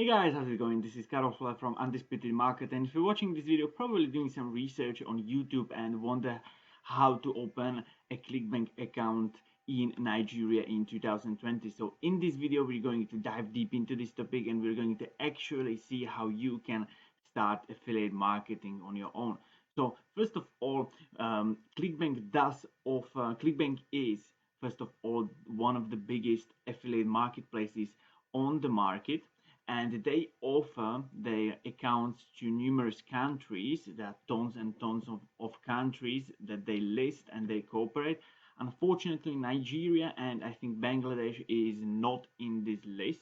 Hey guys, how's it going? This is Karol from Undisputed Market, and if you're watching this video, probably doing some research on YouTube and wonder how to open a Clickbank account in Nigeria in 2020. So in this video, we're going to dive deep into this topic and we're going to actually see how you can start affiliate marketing on your own. So first of all, Clickbank is first of all one of the biggest affiliate marketplaces on the market, and they offer their accounts to numerous countries. There are tons and tons of countries that they list and they cooperate. Unfortunately, Nigeria and I think Bangladesh is not in this list,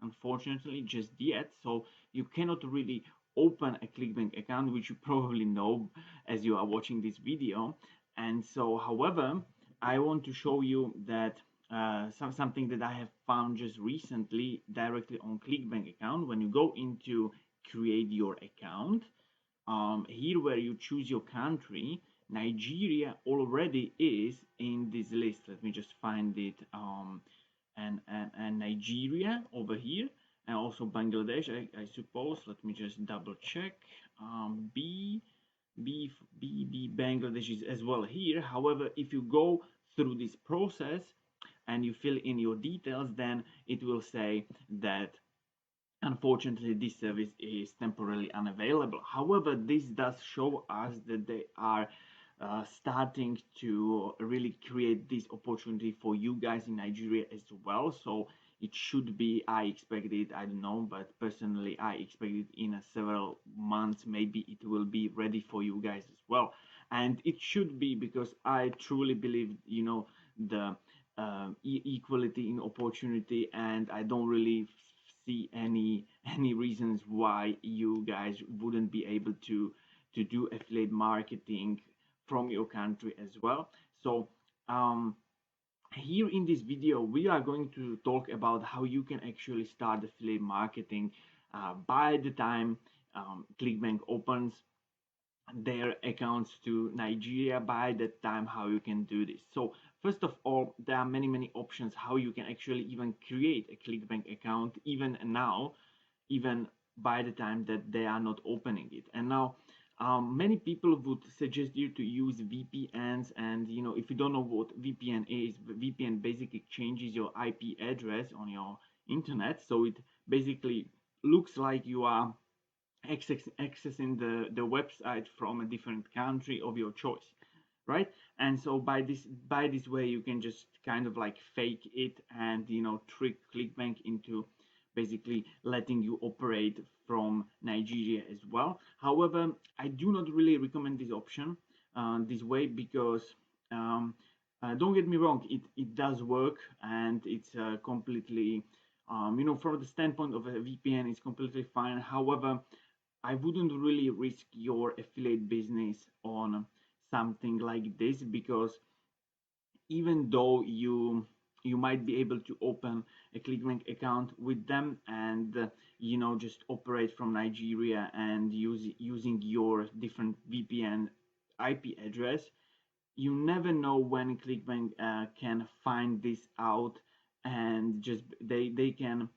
unfortunately, just yet. So you cannot really open a Clickbank account, which you probably know as you are watching this video. And so, however, I want to show you that something that I have found just recently directly on Clickbank account. When you go into create your account, here where you choose your country, Nigeria already is in this list. Let me just find it. And Nigeria over here, and also Bangladesh, I suppose. Let me just double check. Bangladesh is as well here. However, if you go through this process and you fill in your details, then it will say that unfortunately this service is temporarily unavailable. However, this does show us that they are starting to really create this opportunity for you guys in Nigeria as well. So it should be, I expect it, I don't know, but personally I expect it in several months, maybe it will be ready for you guys as well. And it should be, because I truly believe, the equality in opportunity, and I don't really see any reasons why you guys wouldn't be able to do affiliate marketing from your country as well. So here in this video, we are going to talk about how you can actually start affiliate marketing by the time Clickbank opens their accounts to Nigeria, by that time how you can do this. So first of all, there are many options how you can actually even create a Clickbank account even now, even by the time that they are not opening it. And now many people would suggest you to use VPNs, and if you don't know what VPN is, VPN basically changes your IP address on your internet, so it basically looks like you are accessing the website from a different country of your choice, right? And so by this way you can just kind of like fake it and trick Clickbank into basically letting you operate from Nigeria as well. However, I do not really recommend this option this way, because don't get me wrong, it does work, and it's completely from the standpoint of a VPN, it's completely fine. However, I wouldn't really risk your affiliate business on something like this, because even though you might be able to open a Clickbank account with them and just operate from Nigeria and using your different VPN IP address, you never know when Clickbank can find this out, and just they can,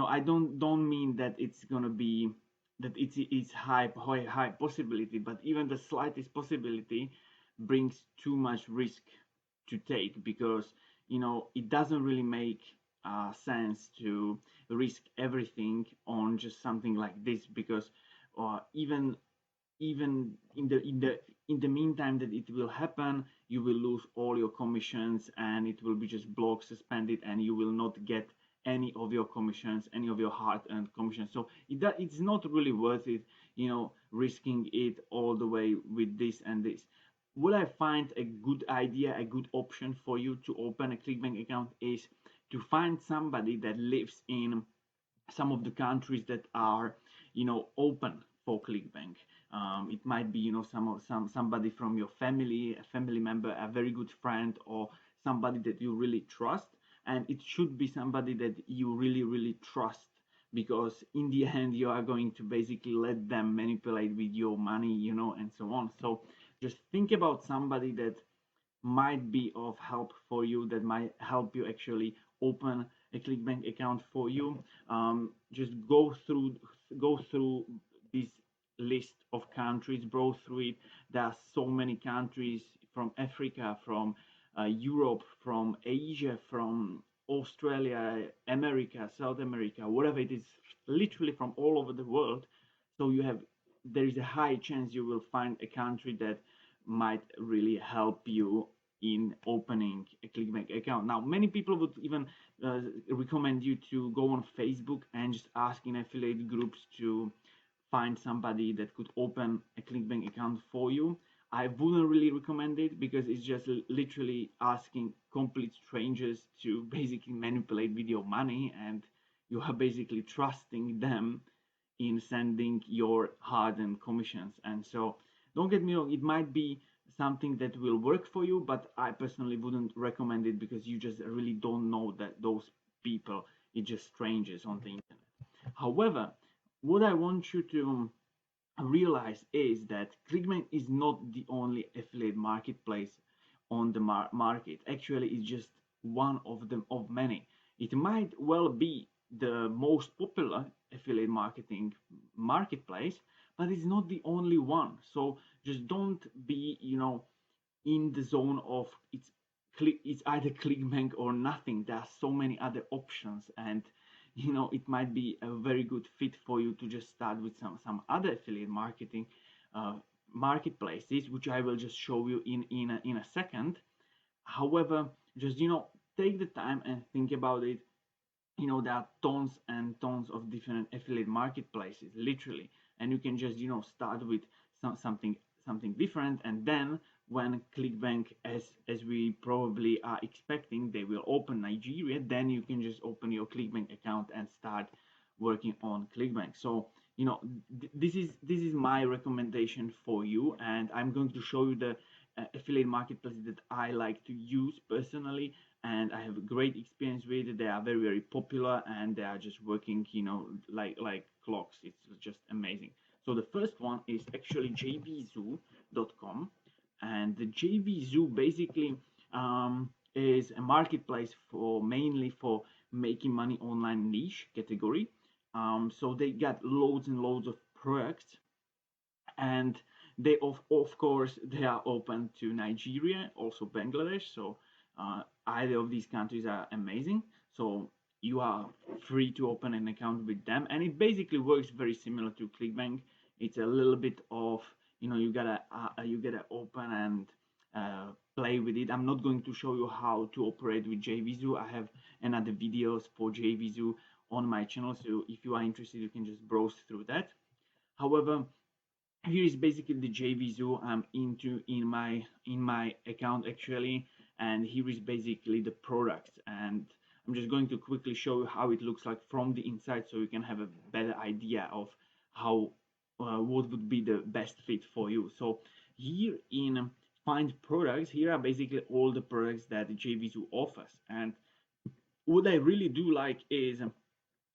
I don't mean that it's gonna be that it's high possibility, but even the slightest possibility brings too much risk to take, because it doesn't really make sense to risk everything on just something like this, because even in the meantime that it will happen, you will lose all your commissions, and it will be just blocked, suspended, and you will not get any of your commissions, any of your hard-earned commissions. So it's not really worth it, risking it all the way with this and this. What I find a good idea, a good option for you to open a Clickbank account is to find somebody that lives in some of the countries that are open for Clickbank. It might be somebody from your family, a family member, a very good friend, or somebody that you really trust. And it should be somebody that you really trust, because in the end you are going to basically let them manipulate with your money, and so on. So just think about somebody that might be of help for you, that might help you actually open a Clickbank account for you. Just go through this list of countries, browse through it. There are so many countries from Africa, from Europe, from Asia, from Australia, America, South America, whatever it is, literally from all over the world. So there is a high chance you will find a country that might really help you in opening a Clickbank account. Now, many people would even recommend you to go on Facebook and just ask in affiliate groups to find somebody that could open a Clickbank account for you. I wouldn't really recommend it because it's just literally asking complete strangers to basically manipulate with your money, and you are basically trusting them in sending your hard-earned commissions. And so, don't get me wrong, it might be something that will work for you, but I personally wouldn't recommend it because you just really don't know that those people, it's just strangers on the internet. However, what I want you to realize is that Clickbank is not the only affiliate marketplace on the market. Actually, it's just one of them of many. It might well be the most popular affiliate marketing marketplace, but it's not the only one. So just don't be, in the zone of it's either Clickbank or nothing. There are so many other options, and it might be a very good fit for you to just start with some other affiliate marketing uh, marketplaces, which I will just show you in a second. However, just take the time and think about it. There are tons and tons of different affiliate marketplaces, literally, and you can just start with something different, and then when Clickbank, as we probably are expecting, they will open Nigeria, then you can just open your Clickbank account and start working on Clickbank. So this is my recommendation for you, and I'm going to show you the affiliate marketplaces that I like to use personally, and I have a great experience with it. They are very, very popular, and they are just working, like clocks. It's just amazing. So the first one is actually jvzoo.com, and the jvzoo basically is a marketplace for mainly for making money online niche category. So they got loads and loads of products, and they of course they are open to Nigeria, also Bangladesh. So either of these countries are amazing. So you are free to open an account with them, and it basically works very similar to Clickbank. It's a little bit of you gotta open and play with it. I'm not going to show you how to operate with JVZoo. I have another videos for JVZoo on my channel, so if you are interested, you can just browse through that. However, here is basically the JVZoo I'm into in my account actually, and here is basically the products, and I'm just going to quickly show you how it looks like from the inside, so you can have a better idea of how what would be the best fit for you. So here in find products, here are basically all the products that the JVZoo offers, and what I really do like is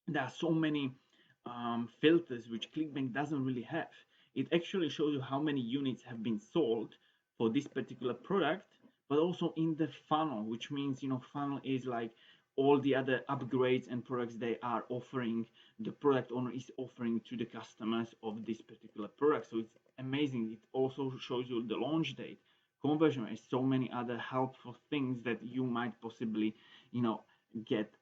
there are so many filters which Clickbank doesn't really have. It actually shows you how many units have been sold for this particular product, but also in the funnel, which means funnel is like all the other upgrades and products they are offering, the product owner is offering to the customers of this particular product. So it's amazing. It also shows you the launch date, conversion rate, so many other helpful things that you might possibly get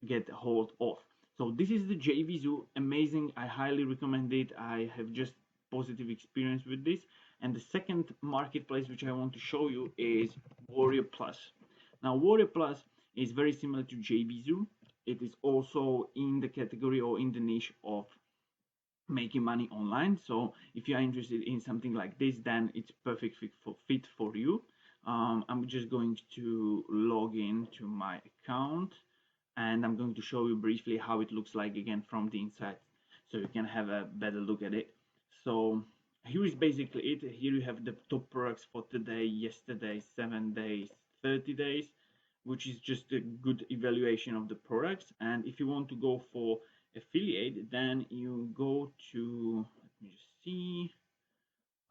get a hold of. So this is the JVZoo, amazing. I highly recommend it. I have just positive experience with this. And the second marketplace which I want to show you is Warrior Plus. Now Warrior Plus is very similar to JVZoo. It is also in the category or in the niche of making money online. So if you are interested in something like this, then it's perfect fit for you. I'm just going to log in to my account, and I'm going to show you briefly how it looks like again from the inside, so you can have a better look at it. So here is basically it. Here you have the top products for today, yesterday, 7 days, 30 days, which is just a good evaluation of the products. And if you want to go for affiliate, then you go to, let me just see,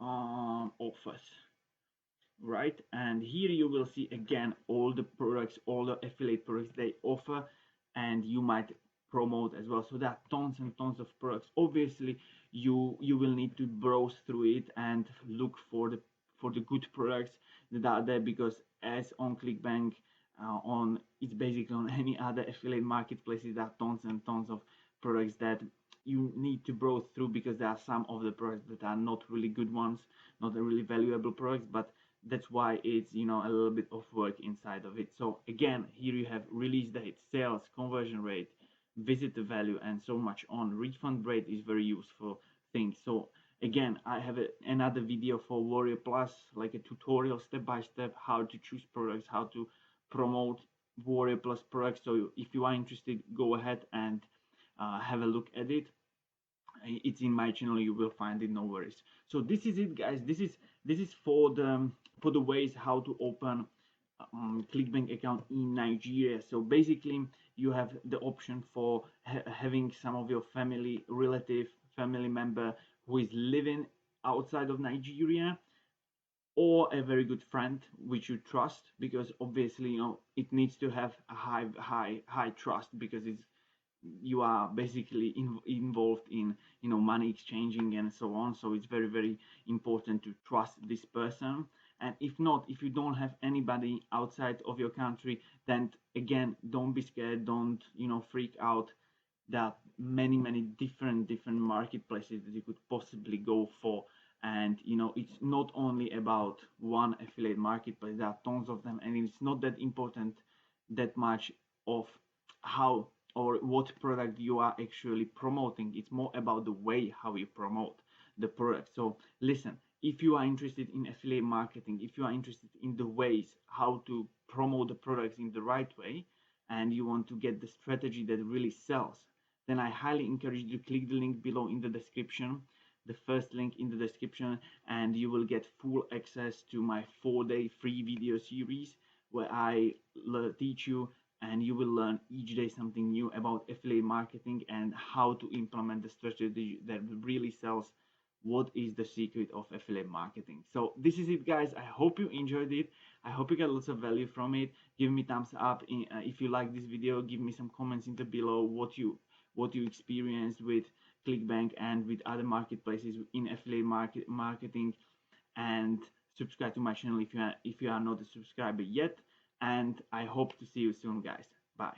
offers, right? And here you will see again all the products, all the affiliate products they offer. and you might promote as well. So there are tons and tons of products. Obviously, you will need to browse through it and look for the good products that are there, because as on Clickbank, on it's basically on any other affiliate marketplaces, there are tons and tons of products that you need to browse through, because there are some of the products that are not really good ones, not a really valuable products, but that's why it's, you know, a little bit of work inside of it. So again, here you have release date, sales, conversion rate, visitor value, and so much on. Refund rate is very useful thing. So again, I have another video for Warrior Plus, like a tutorial step by step how to choose products, how to promote Warrior Plus products. So if you are interested, go ahead and have a look at it. It's in my channel, you will find it, no worries. So this is it, guys. This is for the ways how to open Clickbank account in Nigeria. So basically you have the option for having some of your family member who is living outside of Nigeria, or a very good friend which you trust, because obviously, you know, it needs to have a high trust, because it's, you are basically involved in, you know, money exchanging and so on. So it's very important to trust this person. And if not, if you don't have anybody outside of your country, then again, don't be scared, don't, you know, freak out. There are many different marketplaces that you could possibly go for. And you know, it's not only about one affiliate marketplace, there are tons of them, and it's not that important that much of how or what product you are actually promoting. It's more about the way how you promote the product. So listen, if you are interested in affiliate marketing, if you are interested in the ways how to promote the products in the right way, and you want to get the strategy that really sells, then I highly encourage you to click the link below in the description, the first link in the description, and you will get full access to my 4-day free video series where I teach you, and you will learn each day something new about affiliate marketing and how to implement the strategy that really sells. What is the secret of affiliate marketing? So this is it, guys. I hope you enjoyed it. I hope you got lots of value from it. Give me thumbs up if you like this video. Give me some comments in the below what you experienced with Clickbank and with other marketplaces in affiliate marketing, and subscribe to my channel if you are not a subscriber yet. And I hope to see you soon, guys. Bye.